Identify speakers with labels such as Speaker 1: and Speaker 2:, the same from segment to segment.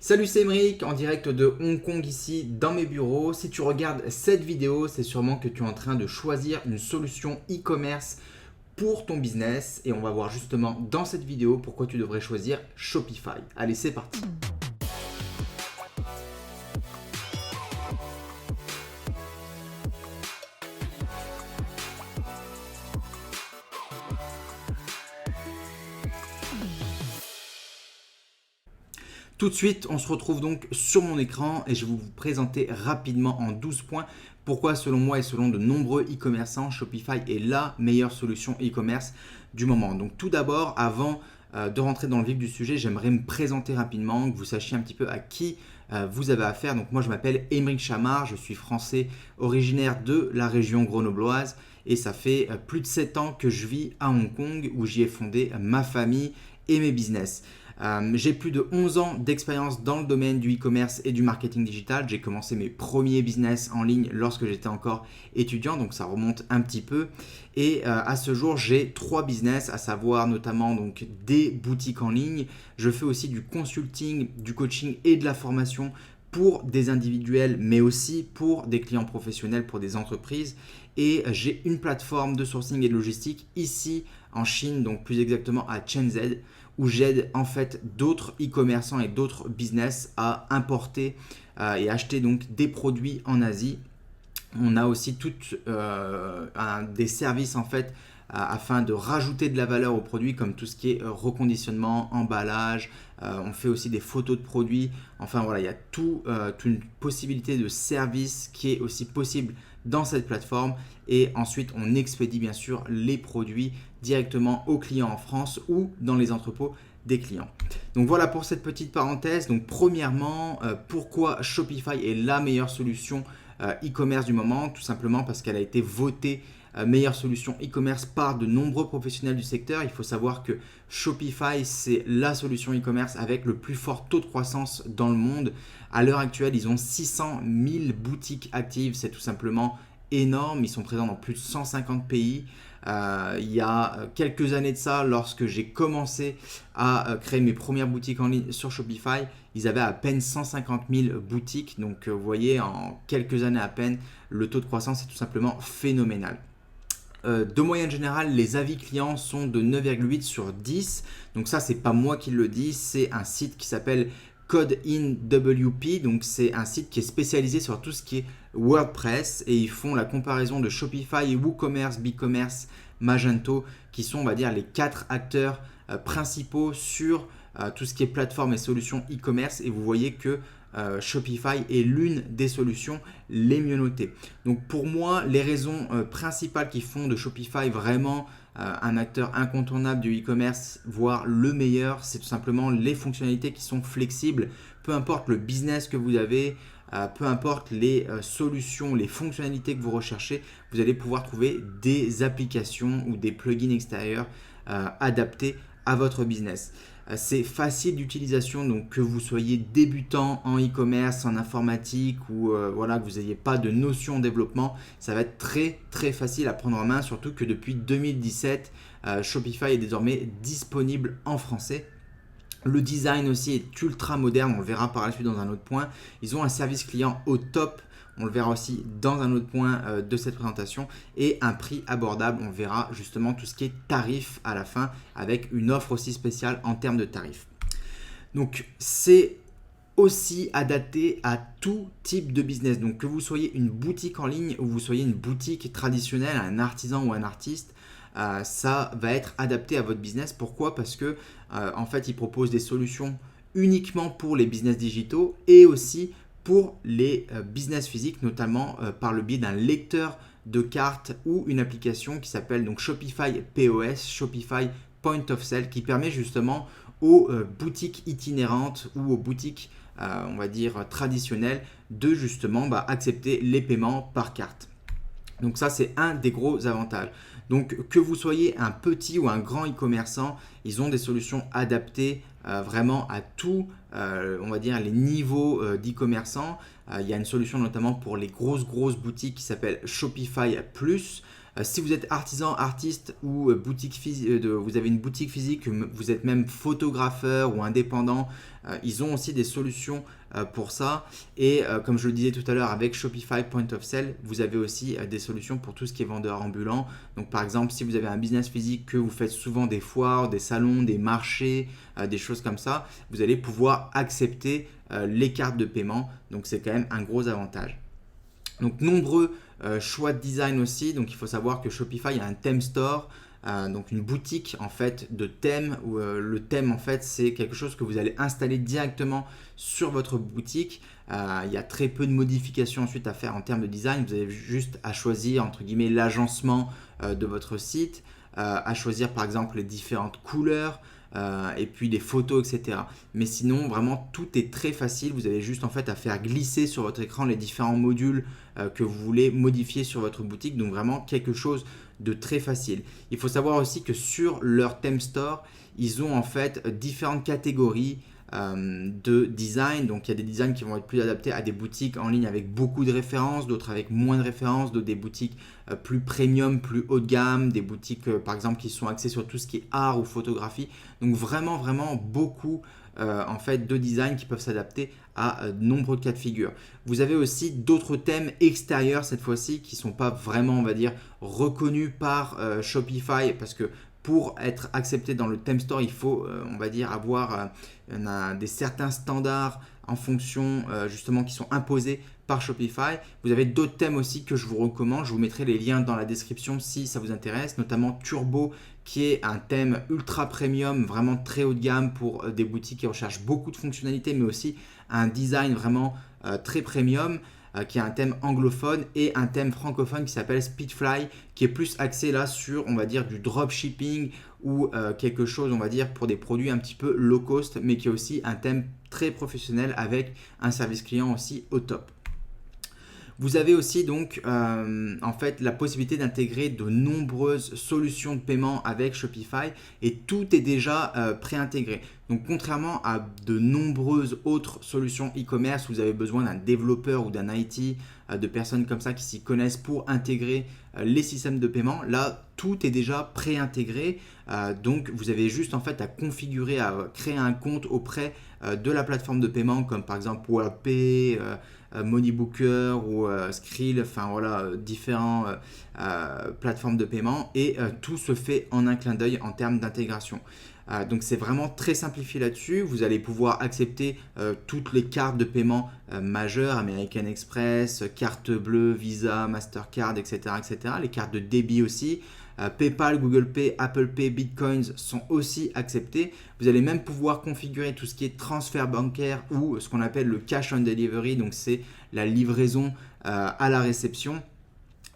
Speaker 1: Salut, c'est Emeric, en direct de Hong Kong ici dans mes bureaux. Si tu regardes cette vidéo, c'est sûrement que tu es en train de choisir une solution e-commerce pour ton business et on va voir justement dans cette vidéo pourquoi tu devrais choisir Shopify. Allez, c'est parti. Tout de suite, on se retrouve donc sur mon écran et je vais vous présenter rapidement en 12 points pourquoi selon moi et selon de nombreux e-commerçants, Shopify est la meilleure solution e-commerce du moment. Donc tout d'abord, avant de rentrer dans le vif du sujet, j'aimerais me présenter rapidement, que vous sachiez un petit peu à qui vous avez affaire. Donc moi je m'appelle Emeric Chamard, je suis français originaire de la région grenobloise et ça fait plus de 7 ans que je vis à Hong Kong où j'y ai fondé ma famille et mes business. J'ai plus de 11 ans d'expérience dans le domaine du e-commerce et du marketing digital. J'ai commencé mes premiers business en ligne lorsque j'étais encore étudiant, donc ça remonte un petit peu. Et à ce jour, j'ai 3 business, à savoir notamment donc des boutiques en ligne. Je fais aussi du consulting, du coaching et de la formation pour des individuels, mais aussi pour des clients professionnels, pour des entreprises. Et j'ai une plateforme de sourcing et de logistique ici en Chine, donc plus exactement à Shenzhen, où j'aide en fait d'autres e-commerçants et d'autres business à importer et acheter donc des produits en Asie. On a aussi des services en fait afin de rajouter de la valeur aux produits comme tout ce qui est reconditionnement, emballage. On fait aussi des photos de produits. Enfin voilà, il y a toute une possibilité de service qui est aussi possible dans cette plateforme. Et ensuite, on expédie bien sûr les produits directement aux clients en France ou dans les entrepôts des clients. Donc voilà pour cette petite parenthèse. Donc premièrement, pourquoi Shopify est la meilleure solution e-commerce du moment? Tout simplement parce qu'elle a été votée meilleure solution e-commerce par de nombreux professionnels du secteur. Il faut savoir que Shopify, c'est la solution e-commerce avec le plus fort taux de croissance dans le monde. À l'heure actuelle, ils ont 600 000 boutiques actives. C'est tout simplement énorme. Ils sont présents dans plus de 150 pays. Il y a quelques années de ça, lorsque j'ai commencé à créer mes premières boutiques en ligne sur Shopify, ils avaient à peine 150 000 boutiques. Donc vous voyez, en quelques années à peine, le taux de croissance est tout simplement phénoménal. De moyenne générale, les avis clients sont de 9,8 sur 10. Donc ça, c'est pas moi qui le dis, c'est un site qui s'appelle CodeInWP. Donc c'est un site qui est spécialisé sur tout ce qui est WordPress et ils font la comparaison de Shopify, WooCommerce, BigCommerce, Magento, qui sont, on va dire, les 4 acteurs principaux sur tout ce qui est plateforme et solutions e-commerce. Et vous voyez que Shopify est l'une des solutions les mieux notées. Donc pour moi, les raisons principales qui font de Shopify vraiment un acteur incontournable du e-commerce, voire le meilleur, c'est tout simplement les fonctionnalités qui sont flexibles. Peu importe le business que vous avez, peu importe les solutions, les fonctionnalités que vous recherchez, vous allez pouvoir trouver des applications ou des plugins extérieurs adaptés à votre business. C'est facile d'utilisation, donc que vous soyez débutant en e-commerce, en informatique ou voilà, que vous n'ayez pas de notion en développement, ça va être très très facile à prendre en main, surtout que depuis 2017, Shopify est désormais disponible en français. Le design aussi est ultra moderne, on le verra par la suite dans un autre point. Ils ont un service client au top, on le verra aussi dans un autre point de cette présentation, et un prix abordable. On verra justement tout ce qui est tarif à la fin avec une offre aussi spéciale en termes de tarifs. Donc c'est aussi adapté à tout type de business. Donc que vous soyez une boutique en ligne ou vous soyez une boutique traditionnelle, un artisan ou un artiste, ça va être adapté à votre business. Pourquoi? Parce que en fait, ils proposent des solutions uniquement pour les business digitaux et aussi pour les business physiques, notamment par le biais d'un lecteur de cartes ou une application qui s'appelle donc Shopify POS, Shopify Point of Sale, qui permet justement aux boutiques itinérantes ou aux boutiques, on va dire, traditionnelles de justement accepter les paiements par carte. Donc ça, c'est un des gros avantages. Donc que vous soyez un petit ou un grand e-commerçant, ils ont des solutions adaptées vraiment à tous, on va dire, les niveaux d'e-commerçants. Il y a une solution notamment pour les grosses boutiques qui s'appelle Shopify Plus. Si vous êtes artisan, artiste ou vous avez une boutique physique, vous êtes même photographeur ou indépendant, ils ont aussi des solutions pour ça. Et comme je le disais tout à l'heure, avec Shopify Point of Sale, vous avez aussi des solutions pour tout ce qui est vendeur ambulant. Donc par exemple, si vous avez un business physique, que vous faites souvent des foires, des salons, des marchés, des choses comme ça, vous allez pouvoir accepter les cartes de paiement. Donc c'est quand même un gros avantage. Donc nombreux choix de design aussi. Donc il faut savoir que Shopify a un theme store. Donc une boutique en fait de thème où le thème en fait c'est quelque chose que vous allez installer directement sur votre boutique. Il y a très peu de modifications ensuite à faire en termes de design. Vous avez juste à choisir entre guillemets l'agencement de votre site, à choisir par exemple les différentes couleurs. Et puis des photos, etc. Mais sinon, vraiment, tout est très facile. Vous avez juste en fait à faire glisser sur votre écran les différents modules que vous voulez modifier sur votre boutique. Donc vraiment quelque chose de très facile. Il faut savoir aussi que sur leur theme store, ils ont en fait différentes catégories de design. Donc il y a des designs qui vont être plus adaptés à des boutiques en ligne avec beaucoup de références, d'autres avec moins de références, d'autres des boutiques plus premium, plus haut de gamme, des boutiques par exemple qui sont axées sur tout ce qui est art ou photographie. Donc vraiment beaucoup en fait de design qui peuvent s'adapter à de nombreux cas de figure. Vous avez aussi d'autres thèmes extérieurs cette fois-ci qui ne sont pas vraiment, on va dire, reconnus par Shopify, parce que pour être accepté dans le theme store, il faut, on va dire, avoir des certains standards en fonction justement qui sont imposés par Shopify. Vous avez d'autres thèmes aussi que je vous recommande. Je vous mettrai les liens dans la description si ça vous intéresse, notamment Turbo, qui est un thème ultra premium, vraiment très haut de gamme pour des boutiques qui recherchent beaucoup de fonctionnalités, mais aussi un design vraiment très premium. Qui a un thème anglophone et un thème francophone qui s'appelle Speedfly, qui est plus axé là sur, on va dire, du dropshipping ou quelque chose, on va dire, pour des produits un petit peu low cost, mais qui a aussi un thème très professionnel avec un service client aussi au top. Vous avez aussi donc en fait la possibilité d'intégrer de nombreuses solutions de paiement avec Shopify et tout est déjà préintégré. Donc contrairement à de nombreuses autres solutions e-commerce où vous avez besoin d'un développeur ou d'un IT, de personnes comme ça qui s'y connaissent pour intégrer les systèmes de paiement, là tout est déjà préintégré. Donc vous avez juste en fait à configurer, à créer un compte auprès de la plateforme de paiement comme par exemple WorldPay, Moneybooker ou Skrill, enfin voilà, différentes plateformes de paiement et tout se fait en un clin d'œil en termes d'intégration. Donc c'est vraiment très simplifié là-dessus. Vous allez pouvoir accepter toutes les cartes de paiement majeures, American Express, carte bleue, Visa, Mastercard, etc., etc. Les cartes de débit aussi. PayPal, Google Pay, Apple Pay, Bitcoins sont aussi acceptés. Vous allez même pouvoir configurer tout ce qui est transfert bancaire ou ce qu'on appelle le cash on delivery. Donc c'est la livraison à la réception.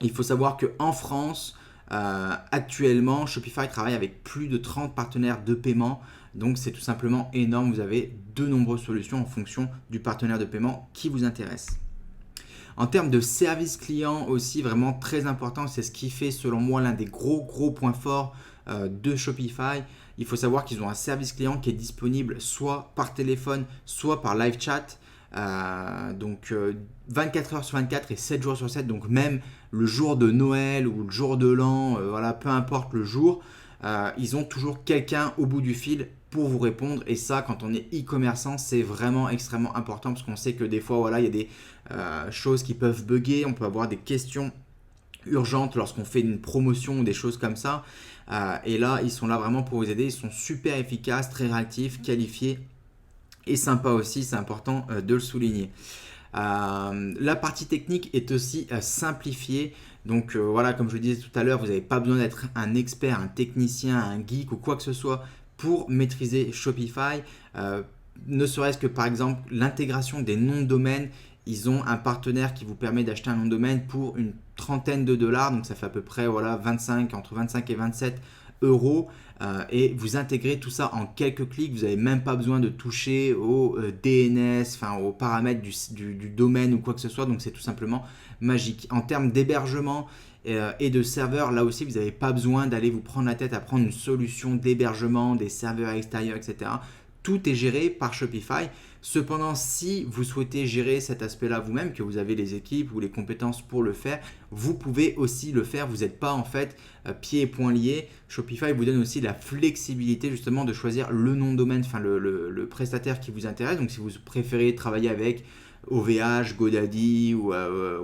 Speaker 1: Il faut savoir qu'en France, actuellement, Shopify travaille avec plus de 30 partenaires de paiement. Donc c'est tout simplement énorme. Vous avez de nombreuses solutions en fonction du partenaire de paiement qui vous intéresse. En termes de service client aussi, vraiment très important, c'est ce qui fait selon moi l'un des gros points forts de Shopify. Il faut savoir qu'ils ont un service client qui est disponible soit par téléphone, soit par live chat. Donc 24 heures sur 24 et 7 jours sur 7, donc même le jour de Noël ou le jour de l'an, voilà, peu importe le jour, ils ont toujours quelqu'un au bout du fil pour vous répondre. Et ça, quand on est e-commerçant, c'est vraiment extrêmement important parce qu'on sait que des fois, voilà, il y a des choses qui peuvent bugger, on peut avoir des questions urgentes lorsqu'on fait une promotion ou des choses comme ça. Et là, ils sont là vraiment pour vous aider. Ils sont super efficaces, très réactifs, qualifiés et sympas aussi. C'est important de le souligner. La partie technique est aussi simplifiée. Donc voilà, comme je le disais tout à l'heure, vous n'avez pas besoin d'être un expert, un technicien, un geek ou quoi que ce soit pour maîtriser Shopify. Ne serait-ce que par exemple l'intégration des noms de domaine. Ils ont un partenaire qui vous permet d'acheter un nom de domaine pour une trentaine de dollars. Donc ça fait à peu près voilà, entre 25 et 27 euros. Et vous intégrez tout ça en quelques clics. Vous n'avez même pas besoin de toucher au DNS, enfin aux paramètres du domaine ou quoi que ce soit. Donc c'est tout simplement magique. En termes d'hébergement et de serveurs, là aussi vous n'avez pas besoin d'aller vous prendre la tête à prendre une solution d'hébergement, des serveurs extérieurs, etc. Tout est géré par Shopify. Cependant, si vous souhaitez gérer cet aspect-là vous-même, que vous avez les équipes ou les compétences pour le faire, vous pouvez aussi le faire. Vous n'êtes pas en fait pieds et poings liés. Shopify vous donne aussi la flexibilité justement de choisir le nom de domaine, enfin le prestataire qui vous intéresse. Donc si vous préférez travailler avec OVH, GoDaddy ou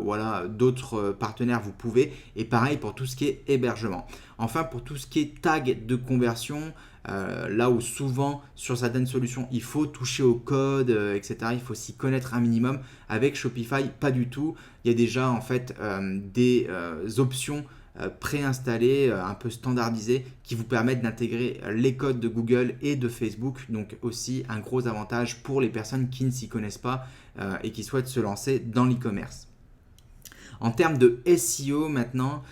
Speaker 1: voilà, d'autres partenaires, vous pouvez. Et pareil pour tout ce qui est hébergement. Enfin, pour tout ce qui est tag de conversion, là où souvent sur certaines solutions il faut toucher au code, etc. Il faut s'y connaître un minimum. Avec Shopify, pas du tout. Il y a déjà en fait des options préinstallées, un peu standardisées, qui vous permettent d'intégrer les codes de Google et de Facebook. Donc aussi un gros avantage pour les personnes qui ne s'y connaissent pas et qui souhaitent se lancer dans l'e-commerce. En termes de SEO maintenant,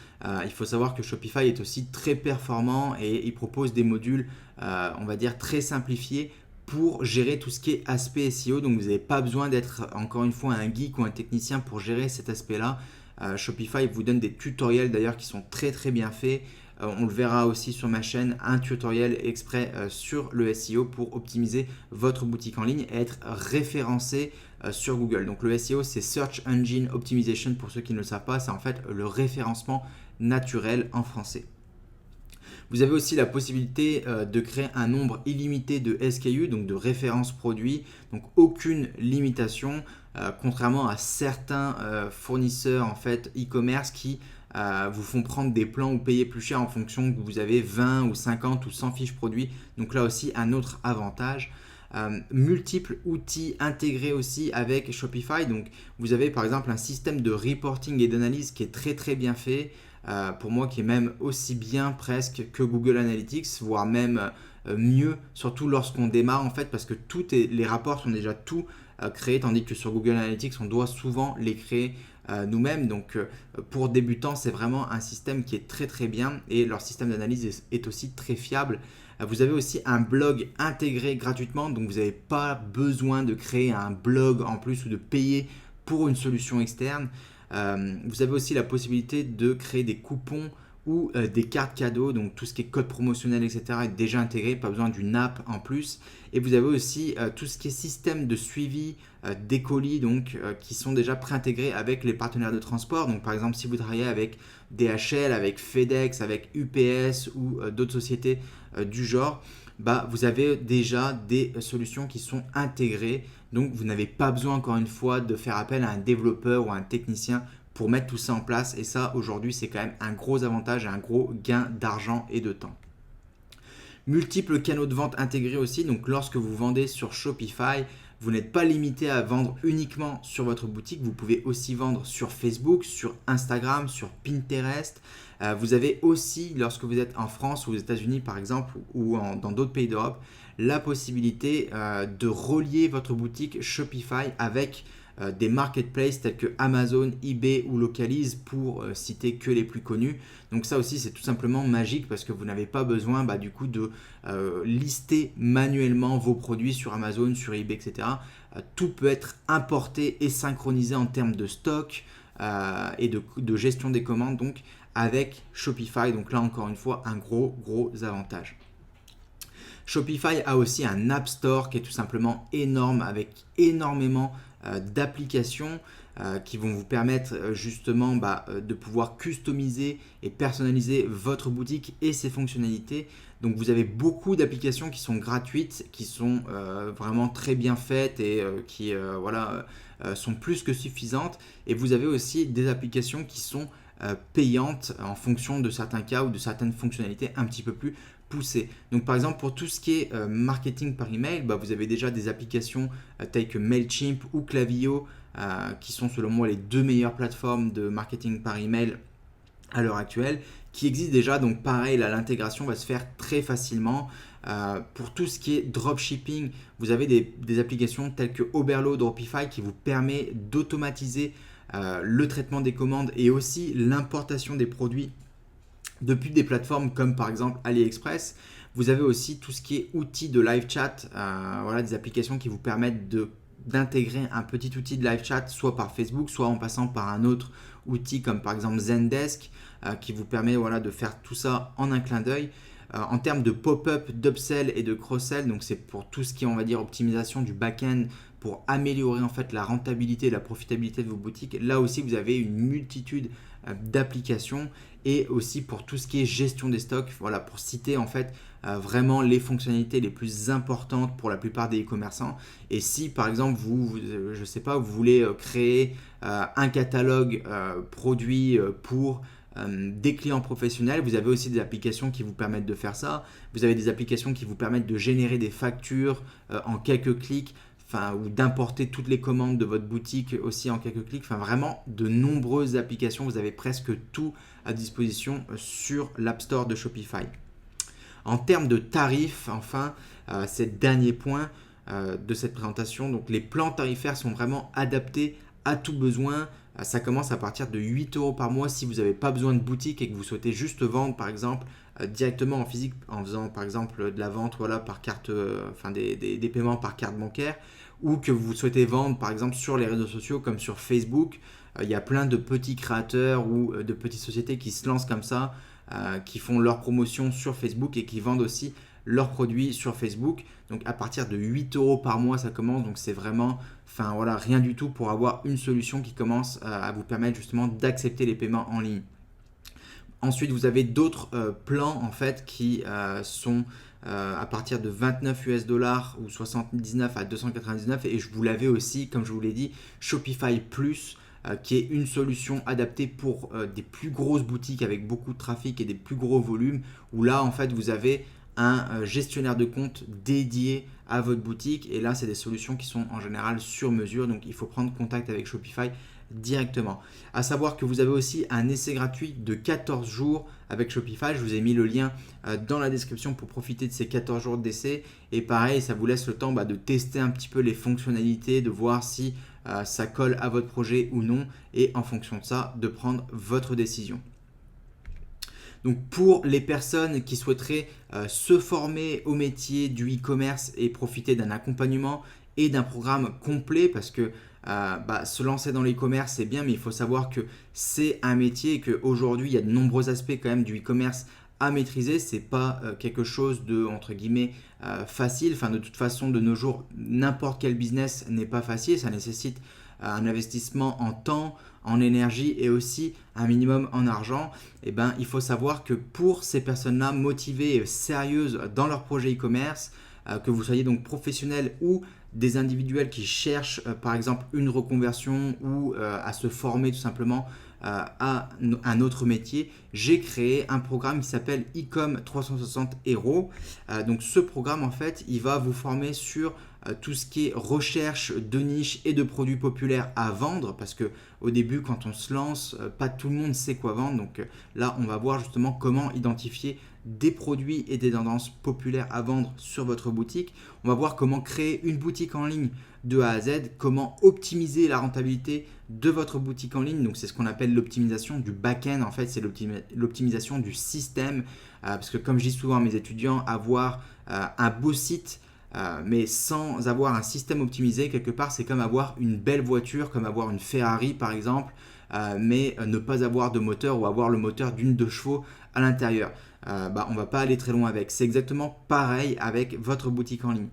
Speaker 1: il faut savoir que Shopify est aussi très performant et il propose des modules, on va dire, très simplifiés pour gérer tout ce qui est aspect SEO. Donc vous n'avez pas besoin d'être encore une fois un geek ou un technicien pour gérer cet aspect-là. Shopify vous donne des tutoriels d'ailleurs qui sont très très bien faits. On le verra aussi sur ma chaîne, un tutoriel exprès sur le SEO pour optimiser votre boutique en ligne et être référencé sur Google. Donc le SEO, c'est Search Engine Optimization pour ceux qui ne le savent pas, c'est en fait le référencement naturel en français. Vous avez aussi la possibilité de créer un nombre illimité de SKU, donc de références produits, donc aucune limitation, contrairement à certains fournisseurs en fait e-commerce qui vous font prendre des plans ou payer plus cher en fonction que vous avez 20 ou 50 ou 100 fiches produits. Donc là aussi un autre avantage. Multiples outils intégrés aussi avec Shopify. Donc vous avez par exemple un système de reporting et d'analyse qui est très très bien fait. Pour moi qui est même aussi bien presque que Google Analytics, voire même mieux, surtout lorsqu'on démarre en fait, parce que les rapports sont déjà tout créés, tandis que sur Google Analytics on doit souvent les créer nous-mêmes. Donc pour débutants c'est vraiment un système qui est très très bien et leur système d'analyse est aussi très fiable. Vous avez aussi un blog intégré gratuitement, donc vous n'avez pas besoin de créer un blog en plus ou de payer pour une solution externe. Vous avez aussi la possibilité de créer des coupons ou des cartes cadeaux, donc tout ce qui est code promotionnel, etc. est déjà intégré, pas besoin d'une app en plus. Et vous avez aussi tout ce qui est système de suivi des colis, donc qui sont déjà préintégrés avec les partenaires de transport. Donc par exemple, si vous travaillez avec DHL, avec FedEx, avec UPS ou d'autres sociétés du genre, vous avez déjà des solutions qui sont intégrées. Donc vous n'avez pas besoin encore une fois de faire appel à un développeur ou à un technicien pour mettre tout ça en place. Et ça aujourd'hui c'est quand même un gros avantage et un gros gain d'argent et de temps. Multiples canaux de vente intégrés aussi. Donc lorsque vous vendez sur Shopify, vous n'êtes pas limité à vendre uniquement sur votre boutique. Vous pouvez aussi vendre sur Facebook, sur Instagram, sur Pinterest. Vous avez aussi, lorsque vous êtes en France ou aux États-Unis par exemple, ou dans d'autres pays d'Europe, la possibilité de relier votre boutique Shopify avec des marketplaces tels que Amazon, eBay ou Localise pour citer que les plus connus. Donc ça aussi c'est tout simplement magique parce que vous n'avez pas besoin du coup de lister manuellement vos produits sur Amazon, sur eBay, etc. Tout peut être importé et synchronisé en termes de stock et de gestion des commandes donc avec Shopify. Donc là encore une fois un gros avantage. Shopify a aussi un App Store qui est tout simplement énorme avec énormément d'applications qui vont vous permettre justement de pouvoir customiser et personnaliser votre boutique et ses fonctionnalités. Donc vous avez beaucoup d'applications qui sont gratuites, qui sont vraiment très bien faites et qui sont plus que suffisantes. Et vous avez aussi des applications qui sont payantes en fonction de certains cas ou de certaines fonctionnalités un petit peu plus poussées. Donc par exemple pour tout ce qui est marketing par email, vous avez déjà des applications telles que Mailchimp ou Klaviyo qui sont selon moi les deux meilleures plateformes de marketing par email à l'heure actuelle, qui existent déjà. Donc pareil, là l'intégration va se faire très facilement. Pour tout ce qui est dropshipping, vous avez des applications telles que Oberlo, Dropify qui vous permet d'automatiser le traitement des commandes et aussi l'importation des produits depuis des plateformes comme par exemple AliExpress. Vous avez aussi tout ce qui est outils de live chat, des applications qui vous permettent d'intégrer un petit outil de live chat soit par Facebook, soit en passant par un autre outil comme par exemple Zendesk qui vous permet de faire tout ça en un clin d'œil. En termes de pop-up, d'upsell et de cross-sell, donc c'est pour tout ce qui est on va dire optimisation du back-end pour améliorer en fait la rentabilité et la profitabilité de vos boutiques, là aussi vous avez une multitude d'applications, et aussi pour tout ce qui est gestion des stocks, voilà, pour citer en fait vraiment les fonctionnalités les plus importantes pour la plupart des e-commerçants. Et si par exemple je sais pas, vous voulez créer un catalogue produit pour des clients professionnels, vous avez aussi des applications qui vous permettent de faire ça. Vous avez des applications qui vous permettent de générer des factures en quelques clics, ou d'importer toutes les commandes de votre boutique aussi en quelques clics. Enfin, vraiment de nombreuses applications. Vous avez presque tout à disposition sur l'App Store de Shopify. En termes de tarifs, enfin, c'est le dernier point de cette présentation. Donc, les plans tarifaires sont vraiment adaptés à tout besoin. Ça commence à partir de 8 € par mois si vous n'avez pas besoin de boutique et que vous souhaitez juste vendre, par exemple, directement en physique en faisant, par exemple, de la vente par carte, des paiements par carte bancaire, ou que vous souhaitez vendre, par exemple, sur les réseaux sociaux comme sur Facebook. Il y a plein de petits créateurs ou de petites sociétés qui se lancent comme ça, qui font leur promotion sur Facebook et qui vendent aussi leurs produits sur Facebook. Donc à partir de 8 € par mois ça commence, donc c'est vraiment rien du tout pour avoir une solution qui commence à vous permettre justement d'accepter les paiements en ligne. Ensuite vous avez d'autres plans en fait qui sont à partir de 29 $ ou 79 à 299, et je vous l'avais aussi, comme je vous l'ai dit, Shopify Plus, qui est une solution adaptée pour des plus grosses boutiques avec beaucoup de trafic et des plus gros volumes, où là en fait vous avez un gestionnaire de compte dédié à votre boutique, et là c'est des solutions qui sont en général sur mesure, donc il faut prendre contact avec Shopify directement. À savoir que vous avez aussi un essai gratuit de 14 jours avec Shopify. Je vous ai mis le lien dans la description pour profiter de ces 14 jours d'essai, et pareil, ça vous laisse le temps de tester un petit peu les fonctionnalités, de voir si ça colle à votre projet ou non, et en fonction de ça de prendre votre décision. Donc pour les personnes qui souhaiteraient se former au métier du e-commerce et profiter d'un accompagnement et d'un programme complet, parce que se lancer dans l'e-commerce c'est bien, mais il faut savoir que c'est un métier et qu'aujourd'hui il y a de nombreux aspects quand même du e-commerce à maîtriser. C'est pas quelque chose de entre guillemets facile. De toute façon de nos jours n'importe quel business n'est pas facile, ça nécessite un investissement en temps, en énergie et aussi un minimum en argent. Il faut savoir que pour ces personnes-là motivées et sérieuses dans leur projet e-commerce, que vous soyez donc professionnel ou des individuels qui cherchent par exemple une reconversion ou à se former tout simplement à un autre métier, j'ai créé un programme qui s'appelle Ecom 360 Hero. Donc ce programme en fait il va vous former sur tout ce qui est recherche de niche et de produits populaires à vendre, parce que au début quand on se lance, pas tout le monde sait quoi vendre. Donc là on va voir justement comment identifier des produits et des tendances populaires à vendre sur votre boutique. On va voir comment créer une boutique en ligne de A à Z, comment optimiser la rentabilité de votre boutique en ligne. Donc c'est ce qu'on appelle l'optimisation du back-end. En fait, c'est l'optimisation du système. Parce que comme je dis souvent à mes étudiants, avoir un beau site mais sans avoir un système optimisé, quelque part, c'est comme avoir une belle voiture, comme avoir une Ferrari par exemple, mais ne pas avoir de moteur ou avoir le moteur d'une 2 chevaux à l'intérieur. On va pas aller très loin avec. C'est exactement pareil avec votre boutique en ligne.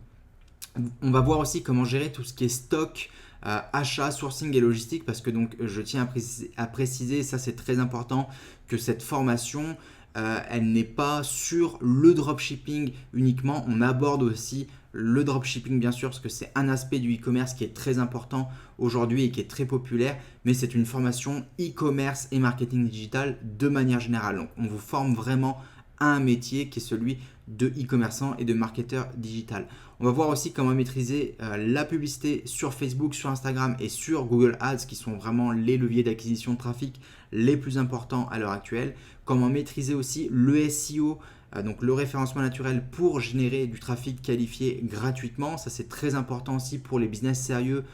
Speaker 1: On va voir aussi comment gérer tout ce qui est stock, achat, sourcing et logistique, parce que donc je tiens à préciser, ça c'est très important, que cette formation elle n'est pas sur le dropshipping uniquement. On aborde aussi le dropshipping bien sûr, parce que c'est un aspect du e-commerce qui est très important aujourd'hui et qui est très populaire, mais c'est une formation e-commerce et marketing digital de manière générale. Donc on vous forme vraiment à un métier qui est celui de e-commerçant et de marketeur digital. On va voir aussi comment maîtriser la publicité sur Facebook, sur Instagram et sur Google Ads, qui sont vraiment les leviers d'acquisition de trafic les plus importants à l'heure actuelle. Comment maîtriser aussi le SEO, donc le référencement naturel, pour générer du trafic qualifié gratuitement. Ça c'est très important aussi pour les business sérieux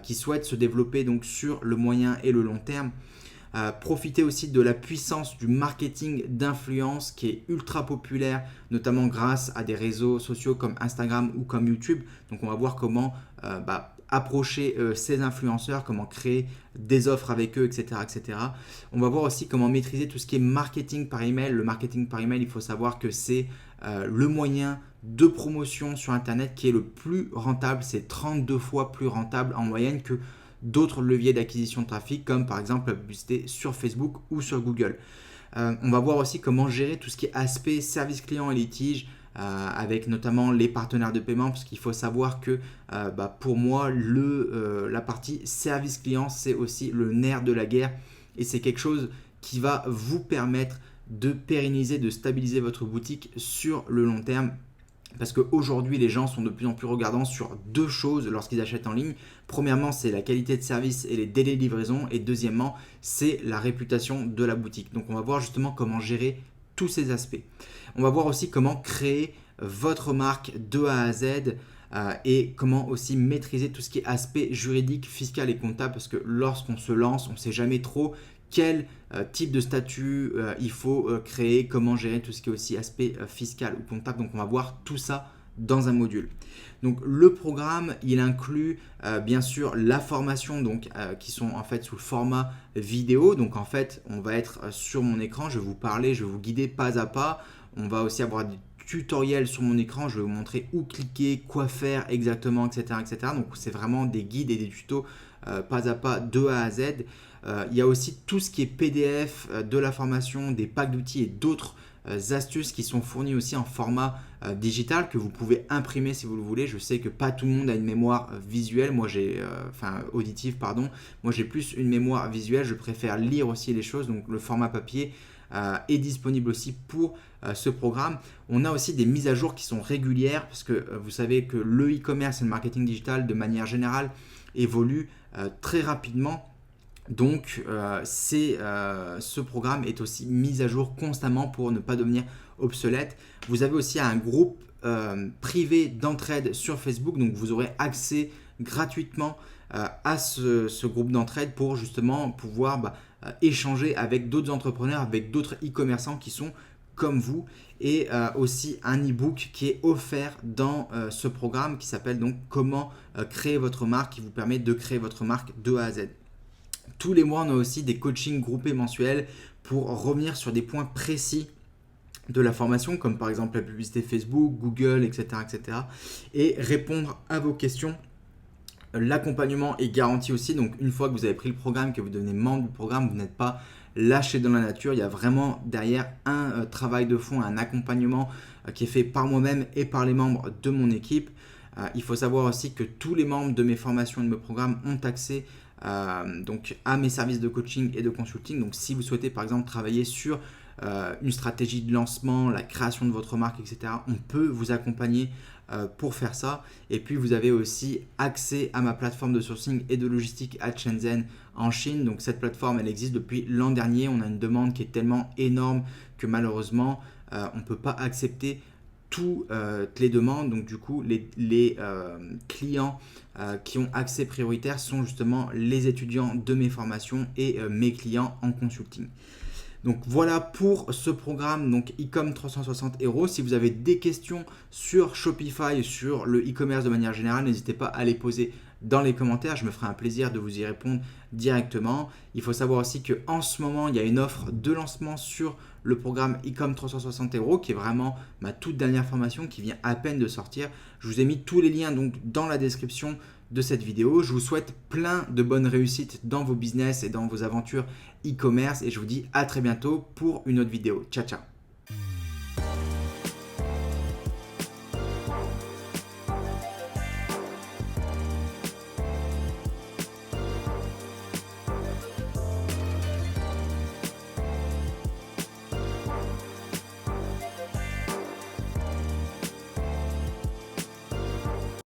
Speaker 1: qui souhaitent se développer donc sur le moyen et le long terme. Profiter aussi de la puissance du marketing d'influence qui est ultra populaire, notamment grâce à des réseaux sociaux comme Instagram ou comme YouTube. Donc on va voir comment approcher ces influenceurs, comment créer des offres avec eux, etc., etc. On va voir aussi comment maîtriser tout ce qui est marketing par email. Le marketing par email, il faut savoir que c'est le moyen de promotion sur Internet qui est le plus rentable. C'est 32 fois plus rentable en moyenne que d'autres leviers d'acquisition de trafic, comme par exemple la publicité sur Facebook ou sur Google. On va voir aussi comment gérer tout ce qui est aspect service client et litige, avec notamment les partenaires de paiement, parce qu'il faut savoir que pour moi, la partie service client, c'est aussi le nerf de la guerre, et c'est quelque chose qui va vous permettre de pérenniser, de stabiliser votre boutique sur le long terme. Parce qu'aujourd'hui, les gens sont de plus en plus regardants sur deux choses lorsqu'ils achètent en ligne. Premièrement, c'est la qualité de service et les délais de livraison. Et deuxièmement, c'est la réputation de la boutique. Donc, on va voir justement comment gérer tous ces aspects. On va voir aussi comment créer votre marque de A à Z et comment aussi maîtriser tout ce qui est aspect juridique, fiscal et comptable. Parce que lorsqu'on se lance, on ne sait jamais trop quel type de statut il faut créer, comment gérer tout ce qui est aussi aspect fiscal ou comptable. Donc on va voir tout ça dans un module. Donc le programme, il inclut bien sûr la formation qui sont en fait sous le format vidéo. Donc en fait, on va être sur mon écran, je vais vous parler, je vais vous guider pas à pas. On va aussi avoir des tutoriels sur mon écran, je vais vous montrer où cliquer, quoi faire exactement, etc. etc. Donc c'est vraiment des guides et des tutos pas à pas de A à Z. Il y a aussi tout ce qui est PDF de la formation, des packs d'outils et d'autres astuces qui sont fournies aussi en format digital que vous pouvez imprimer si vous le voulez. Je sais que pas tout le monde a une mémoire visuelle, auditive pardon. Moi j'ai plus une mémoire visuelle, je préfère lire aussi les choses, donc le format papier est disponible aussi pour ce programme. On a aussi des mises à jour qui sont régulières parce que vous savez que le e-commerce et le marketing digital de manière générale évolue très rapidement. Donc, ce programme est aussi mis à jour constamment pour ne pas devenir obsolète. Vous avez aussi un groupe privé d'entraide sur Facebook. Donc, vous aurez accès gratuitement à ce groupe d'entraide pour justement pouvoir échanger avec d'autres entrepreneurs, avec d'autres e-commerçants qui sont comme vous. Et aussi un e-book qui est offert dans ce programme qui s'appelle donc Comment créer votre marque, qui vous permet de créer votre marque de A à Z. Tous les mois, on a aussi des coachings groupés mensuels pour revenir sur des points précis de la formation, comme par exemple la publicité Facebook, Google, etc. etc. et répondre à vos questions. L'accompagnement est garanti aussi, donc une fois que vous avez pris le programme, que vous devenez membre du programme, vous n'êtes pas lâché dans la nature. Il y a vraiment derrière un travail de fond, un accompagnement qui est fait par moi-même et par les membres de mon équipe. Il faut savoir aussi que tous les membres de mes formations et de mes programmes ont accès à mes services de coaching et de consulting. Donc si vous souhaitez par exemple travailler sur une stratégie de lancement, la création de votre marque, etc., on peut vous accompagner pour faire ça. Et puis vous avez aussi accès à ma plateforme de sourcing et de logistique à Shenzhen en Chine. Donc cette plateforme, elle existe depuis l'an dernier. On a une demande qui est tellement énorme que malheureusement on ne peut pas accepter toutes les demandes. Donc du coup les clients qui ont accès prioritaire sont justement les étudiants de mes formations et mes clients en consulting. Donc voilà pour ce programme, donc e-com 360 €. Si vous avez des questions sur Shopify, sur le e-commerce de manière générale, n'hésitez pas à les poser dans les commentaires. Je me ferai un plaisir de vous y répondre directement. Il faut savoir aussi qu'en ce moment, il y a une offre de lancement sur le programme e-com 360 € qui est vraiment ma toute dernière formation qui vient à peine de sortir. Je vous ai mis tous les liens donc dans la description de cette vidéo. Je vous souhaite plein de bonnes réussites dans vos business et dans vos aventures e-commerce et je vous dis à très bientôt pour une autre vidéo. Ciao, ciao.